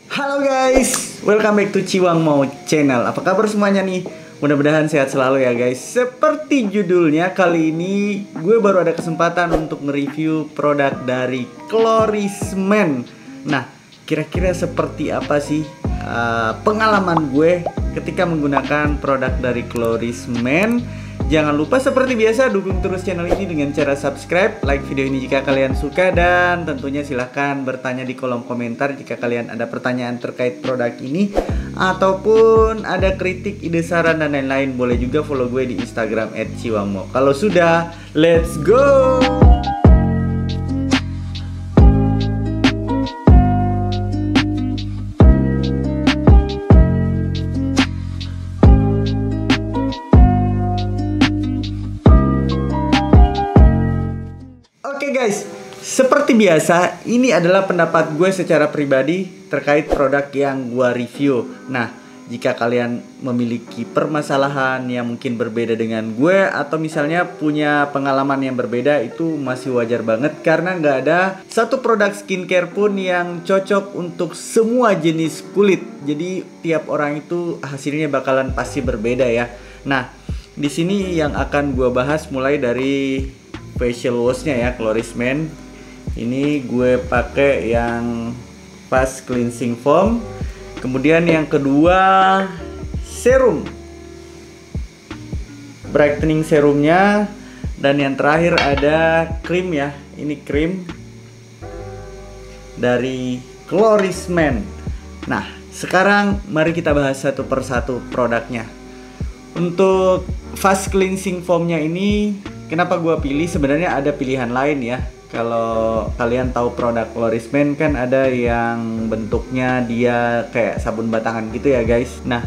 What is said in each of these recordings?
Halo guys, welcome back to Ciwang Mau Channel. Apa kabar semuanya nih? Mudah-mudahan sehat selalu ya guys. Seperti judulnya, kali ini gue baru ada kesempatan untuk nge-review produk dari Klorismen. Nah, kira-kira seperti apa sih pengalaman gue ketika menggunakan produk dari Klorismen? Jangan lupa seperti biasa dukung terus channel ini dengan cara subscribe, like video ini jika kalian suka, dan tentunya silahkan bertanya di kolom komentar jika kalian ada pertanyaan terkait produk ini ataupun ada kritik, ide, saran, dan lain-lain. Boleh juga follow gue di Instagram @ciwangmo. Kalau sudah, let's go! Oke guys, seperti biasa, ini adalah pendapat gue secara pribadi terkait produk yang gue review. Nah, jika kalian memiliki permasalahan yang mungkin berbeda dengan gue, atau misalnya punya pengalaman yang berbeda, itu masih wajar banget. Karena nggak ada satu produk skincare pun yang cocok untuk semua jenis kulit. Jadi tiap orang itu hasilnya bakalan pasti berbeda ya. Nah, di sini yang akan gue bahas mulai dari facial wash-nya ya, Klorismen. Ini gue pakai yang fast cleansing foam. Kemudian yang kedua, serum, brightening serumnya. Dan yang terakhir ada krim ya. Ini krim dari Klorismen. Nah, sekarang mari kita bahas satu persatu produknya. Untuk fast cleansing foamnya ini, kenapa gue pilih? Sebenarnya ada pilihan lain ya. Kalau kalian tahu produk Klorismen kan ada yang bentuknya dia kayak sabun batangan gitu ya guys. Nah,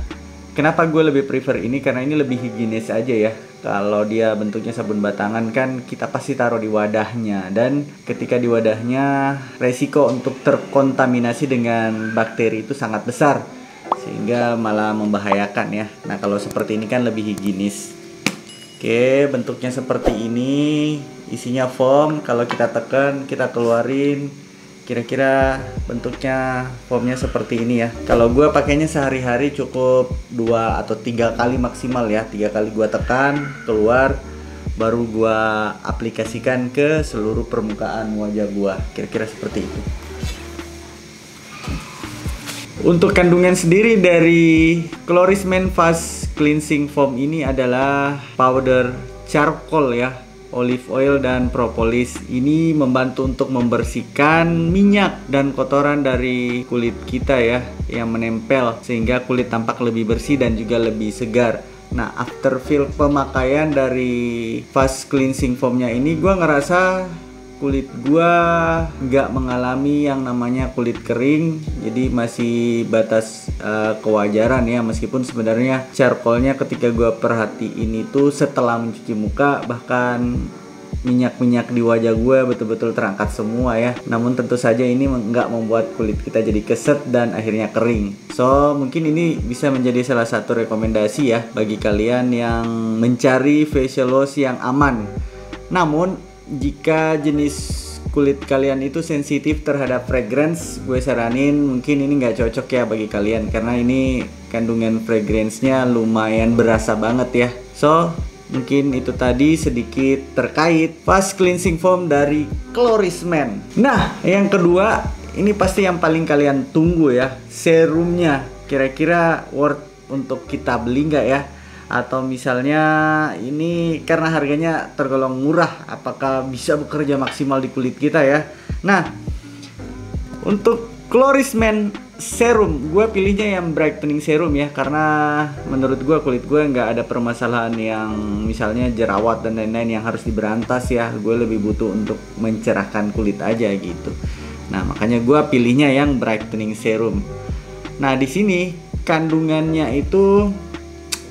kenapa gue lebih prefer ini? Karena ini lebih higienis aja ya. Kalau dia bentuknya sabun batangan kan kita pasti taruh di wadahnya, dan ketika di wadahnya resiko untuk terkontaminasi dengan bakteri itu sangat besar, sehingga malah membahayakan ya. Nah, kalau seperti ini kan lebih higienis. Oke, bentuknya seperti ini. Isinya foam. Kalau kita tekan, kita keluarin, kira-kira bentuknya foamnya seperti ini ya. Kalau gue pakainya sehari-hari cukup 2 atau 3 kali maksimal ya. 3 kali gue tekan, keluar, baru gue aplikasikan ke seluruh permukaan wajah gue. Kira-kira seperti itu. Untuk kandungan sendiri dari Klorismen Fast Cleansing Foam ini adalah powder charcoal ya, olive oil, dan propolis. Ini membantu untuk membersihkan minyak dan kotoran dari kulit kita ya, yang menempel, sehingga kulit tampak lebih bersih dan juga lebih segar. Nah, after feel pemakaian dari Fast Cleansing Foamnya ini, gue ngerasa kulit gua nggak mengalami yang namanya kulit kering, jadi masih batas kewajaran ya. Meskipun sebenarnya charcoalnya ketika gua perhatiin itu setelah mencuci muka, bahkan minyak-minyak di wajah gua betul-betul terangkat semua ya. Namun tentu saja ini nggak membuat kulit kita jadi keset dan akhirnya kering. So mungkin ini bisa menjadi salah satu rekomendasi ya bagi kalian yang mencari facial wash yang aman. Namun jika jenis kulit kalian itu sensitif terhadap fragrance, gue saranin mungkin ini nggak cocok ya bagi kalian, karena ini kandungan fragrance-nya lumayan berasa banget ya. So mungkin itu tadi sedikit terkait fast cleansing foam dari Klorismen. Nah, yang kedua, ini pasti yang paling kalian tunggu ya, serumnya. Kira-kira worth untuk kita beli nggak ya? Atau misalnya ini karena harganya tergolong murah, apakah bisa bekerja maksimal di kulit kita ya? Nah, untuk Klorismen serum, gue pilihnya yang brightening serum ya, karena menurut gue kulit gue nggak ada permasalahan yang misalnya jerawat dan lain-lain yang harus diberantas ya. Gue lebih butuh untuk mencerahkan kulit aja gitu. Nah, makanya gue pilihnya yang brightening serum. Nah, di sini kandungannya itu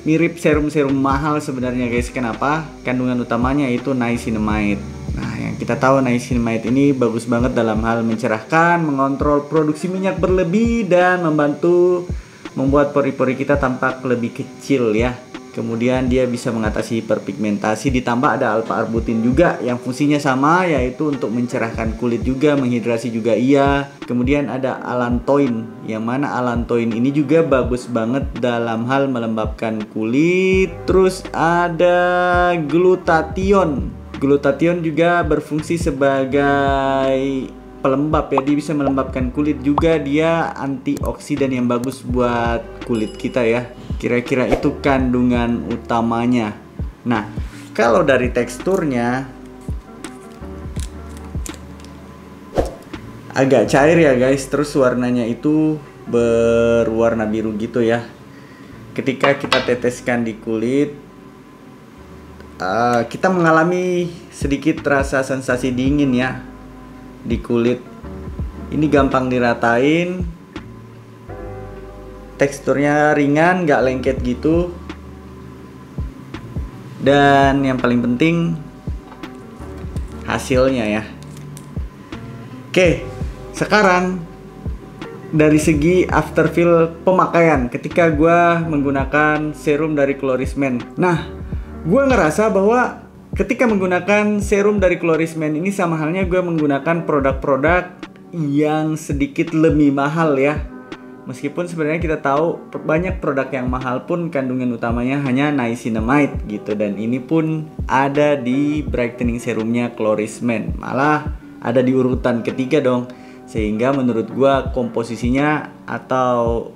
mirip serum-serum mahal sebenarnya guys. Kenapa? Kandungan utamanya itu niacinamide. Nah, yang kita tahu niacinamide ini bagus banget dalam hal mencerahkan, mengontrol produksi minyak berlebih, dan membantu membuat pori-pori kita tampak lebih kecil ya. Kemudian dia bisa mengatasi hiperpigmentasi, ditambah ada alpha-arbutin juga yang fungsinya sama, yaitu untuk mencerahkan kulit juga, menghidrasi juga iya. Kemudian ada allantoin, yang mana allantoin ini juga bagus banget dalam hal melembabkan kulit. Terus ada glutathione. Glutathione juga berfungsi sebagai pelembab ya, dia bisa melembabkan kulit juga, dia antioksidan yang bagus buat kulit kita ya. Kira-kira itu kandungan utamanya. Nah, kalau dari teksturnya agak cair ya guys, terus warnanya itu berwarna biru gitu ya. Ketika kita teteskan di kulit, kita mengalami sedikit rasa sensasi dingin ya di kulit. Ini gampang diratain, teksturnya ringan, gak lengket gitu. Dan yang paling penting hasilnya ya. Oke, sekarang dari segi afterfeel pemakaian ketika gue menggunakan serum dari Clorismen. Nah, gue ngerasa bahwa ketika menggunakan serum dari Clorismen ini sama halnya gue menggunakan produk-produk yang sedikit lebih mahal ya. Meskipun sebenarnya kita tahu banyak produk yang mahal pun kandungan utamanya hanya niacinamide gitu. Dan ini pun ada di brightening serumnya Clorismen. Malah ada di urutan ketiga dong. Sehingga menurut gue komposisinya atau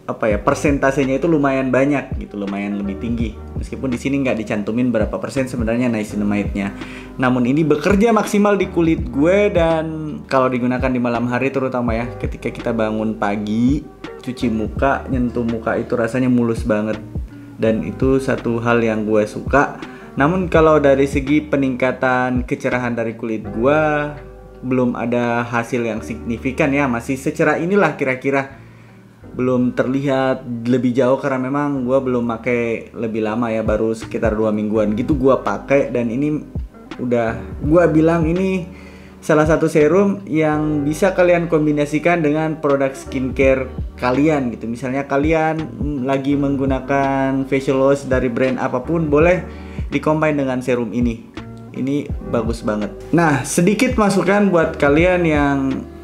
persentasenya itu lumayan banyak gitu, lumayan lebih tinggi. Meskipun di sini nggak dicantumin berapa persen sebenarnya niacinamide-nya. Namun ini bekerja maksimal di kulit gue, dan kalau digunakan di malam hari terutama ya, ketika kita bangun pagi, cuci muka, nyentuh muka itu rasanya mulus banget. Dan itu satu hal yang gue suka. Namun kalau dari segi peningkatan kecerahan dari kulit gue, belum ada hasil yang signifikan ya, masih secerah inilah kira-kira. Belum terlihat lebih jauh karena memang gue belum pakai lebih lama ya, baru sekitar 2 mingguan gitu gue pakai. Dan ini udah gue bilang ini salah satu serum yang bisa kalian kombinasikan dengan produk skincare kalian gitu. Misalnya kalian lagi menggunakan facial wash dari brand apapun, boleh dikombin dengan serum ini. Ini bagus banget. Nah, sedikit masukan buat kalian yang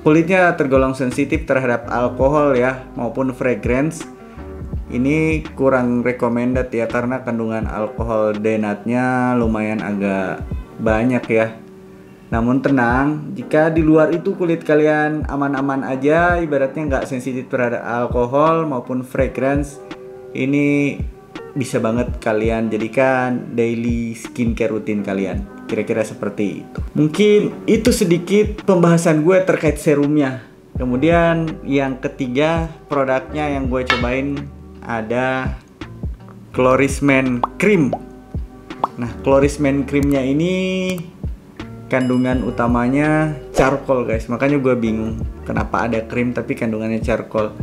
kulitnya tergolong sensitif terhadap alkohol ya maupun fragrance. Ini kurang recommended ya, karena kandungan alkohol denatnya lumayan agak banyak ya. Namun tenang, jika di luar itu kulit kalian aman-aman aja, ibaratnya nggak sensitif terhadap alkohol maupun fragrance, ini bisa banget kalian jadikan daily skincare rutin kalian. Kira-kira seperti itu. Mungkin itu sedikit pembahasan gue terkait serumnya. Kemudian yang ketiga produknya yang gue cobain ada Clorismen Cream. Nah, Clorismen Creamnya ini kandungan utamanya charcoal guys. Makanya gue bingung kenapa ada krim tapi kandungannya charcoal.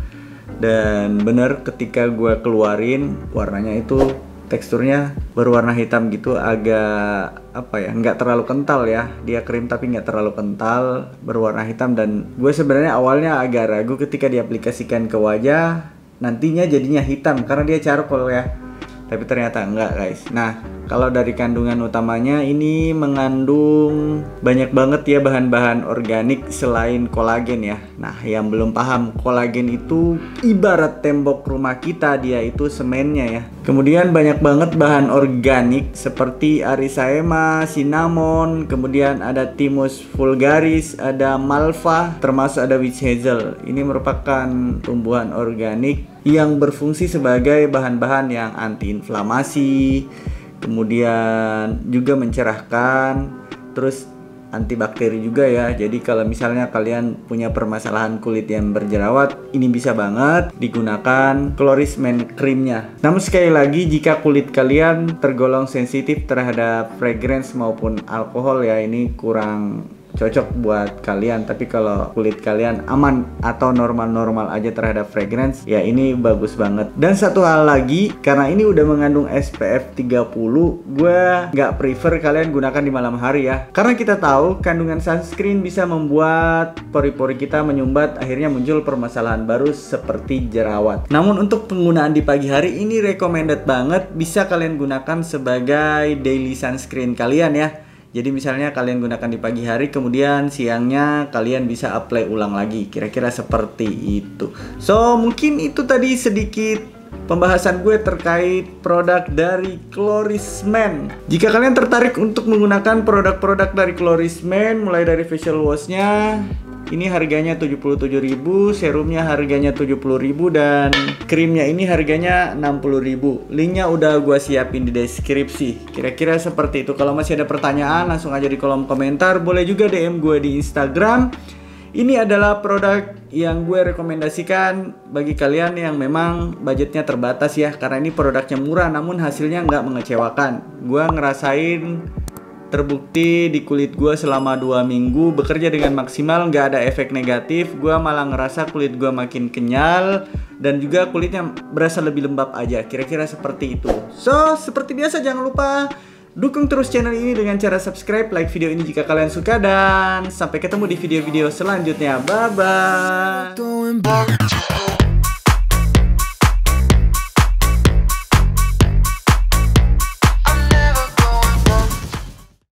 Dan bener ketika gue keluarin, warnanya itu teksturnya berwarna hitam gitu, agak nggak terlalu kental ya. Dia krim tapi nggak terlalu kental, berwarna hitam. Dan gue sebenarnya awalnya agak ragu ketika diaplikasikan ke wajah, nantinya jadinya hitam karena dia charcoal ya. Tapi ternyata enggak guys. Nah, kalau dari kandungan utamanya ini mengandung banyak banget ya bahan-bahan organik selain kolagen ya. Nah, yang belum paham, kolagen itu ibarat tembok rumah kita, dia itu semennya ya. Kemudian banyak banget bahan organik seperti Arisaema, cinnamon, kemudian ada Thymus vulgaris, ada malva, termasuk ada witch hazel. Ini merupakan tumbuhan organik yang berfungsi sebagai bahan-bahan yang antiinflamasi, kemudian juga mencerahkan, terus antibakteri juga ya. Jadi kalau misalnya kalian punya permasalahan kulit yang berjerawat, ini bisa banget digunakan Clorismen Creamnya. Namun sekali lagi, jika kulit kalian tergolong sensitif terhadap fragrance maupun alkohol ya, ini kurang cocok buat kalian. Tapi kalau kulit kalian aman atau normal-normal aja terhadap fragrance, ya ini bagus banget. Dan satu hal lagi, karena ini udah mengandung SPF 30, gue nggak prefer kalian gunakan di malam hari ya. Karena kita tahu kandungan sunscreen bisa membuat pori-pori kita menyumbat, akhirnya muncul permasalahan baru seperti jerawat. Namun untuk penggunaan di pagi hari ini recommended banget, bisa kalian gunakan sebagai daily sunscreen kalian ya. Jadi misalnya kalian gunakan di pagi hari, kemudian siangnya kalian bisa apply ulang lagi. Kira-kira seperti itu. So mungkin itu tadi sedikit pembahasan gue terkait produk dari Clorisman. Jika kalian tertarik untuk menggunakan produk-produk dari Clorisman, mulai dari facial washnya, ini harganya 77.000, serumnya harganya 70.000, dan krimnya ini harganya 60.000. Linknya udah gua siapin di deskripsi. Kira-kira seperti itu. Kalau masih ada pertanyaan, langsung aja di kolom komentar. Boleh juga DM gue di Instagram. Ini adalah produk yang gue rekomendasikan bagi kalian yang memang budgetnya terbatas ya. Karena ini produknya murah namun hasilnya nggak mengecewakan. Gue ngerasain terbukti di kulit gue selama 2 minggu bekerja dengan maksimal, nggak ada efek negatif. Gue malah ngerasa kulit gue makin kenyal dan juga kulitnya berasa lebih lembab aja. Kira-kira seperti itu. So, seperti biasa jangan lupa dukung terus channel ini dengan cara subscribe, like video ini jika kalian suka, dan sampai ketemu di video-video selanjutnya. Bye-bye.